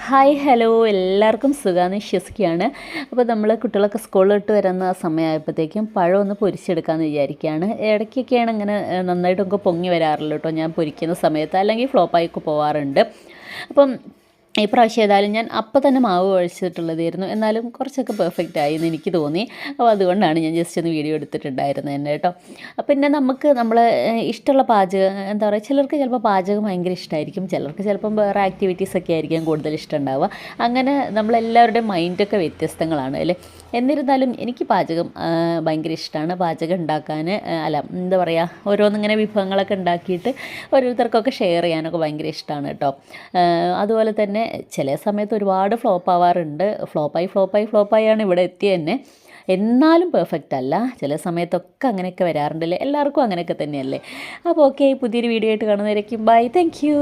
Hi hello എല്ലാവർക്കും സുഖമാണെന്ന് വിശ്വസിക്കുകയാണ്. അപ്പോൾ നമ്മൾ കുട്ടികളൊക്കെ സ്കൂളിൽ വിട്ട് വരുന്ന സമയമായപ്പോഴത്തേക്കും പഴം ഒന്ന് പൊരിച്ചെടുക്കാമെന്ന് വിചാരിക്കുകയാണ്. ഇടയ്ക്കൊക്കെയാണ് ഇങ്ങനെ നന്നായിട്ടൊക്കെ പൊങ്ങി വരാറുള്ളൂ കേട്ടോ ഞാൻ പൊരിക്കുന്ന സമയത്ത്, അല്ലെങ്കിൽ ഫ്ലോപ്പായിക്ക് പോവാറുണ്ട്. അപ്പം ഈ പ്രാവശ്യം ഏതായാലും ഞാൻ അപ്പം തന്നെ മാവ് കുഴച്ചിട്ടുള്ളതായിരുന്നു, എന്നാലും കുറച്ചൊക്കെ പെർഫെക്റ്റ് ആയി എന്ന് എനിക്ക് തോന്നി. അപ്പോൾ അതുകൊണ്ടാണ് ഞാൻ ജസ്റ്റ് ഒന്ന് വീഡിയോ എടുത്തിട്ടുണ്ടായിരുന്നത് തന്നെ കേട്ടോ. പിന്നെ നമുക്ക് നമ്മളെ ഇഷ്ടമുള്ള പാചകം എന്താ പറയുക, ചിലർക്ക് ചിലപ്പോൾ പാചകം ഭയങ്കര ഇഷ്ടമായിരിക്കും, ചിലർക്ക് ചിലപ്പം വേറെ ആക്ടിവിറ്റീസൊക്കെ ആയിരിക്കും കൂടുതൽ ഇഷ്ടമുണ്ടാവുക. അങ്ങനെ നമ്മളെല്ലാവരുടെയും മൈൻഡൊക്കെ വ്യത്യസ്തങ്ങളാണ് അല്ലേ. എന്നിരുന്നാലും എനിക്ക് പാചകം ഭയങ്കര ഇഷ്ടമാണ്. പാചകം ഉണ്ടാക്കാൻ അല്ല എന്താ പറയുക, ഓരോന്നിങ്ങനെ വിഭവങ്ങളൊക്കെ ഉണ്ടാക്കിയിട്ട് ഓരോരുത്തർക്കൊക്കെ ഷെയർ ചെയ്യാനൊക്കെ ഭയങ്കര ഇഷ്ടമാണ് കേട്ടോ. അതുപോലെ തന്നെ ചില സമയത്ത് ഒരുപാട് ഫ്ലോപ്പ് ആവാറുണ്ട്. ഫ്ലോപ്പായാണ് ഇവിടെ എത്തിയത് തന്നെ. എന്നാലും പെർഫെക്റ്റ് അല്ല, ചില സമയത്തൊക്കെ അങ്ങനെയൊക്കെ വരാറുണ്ടല്ലേ. എല്ലാവർക്കും അങ്ങനെയൊക്കെ തന്നെയല്ലേ. അപ്പോൾ ഓക്കെ, പുതിയൊരു വീഡിയോ ആയിട്ട് കാണുന്നതായിരിക്കും. By, thank you.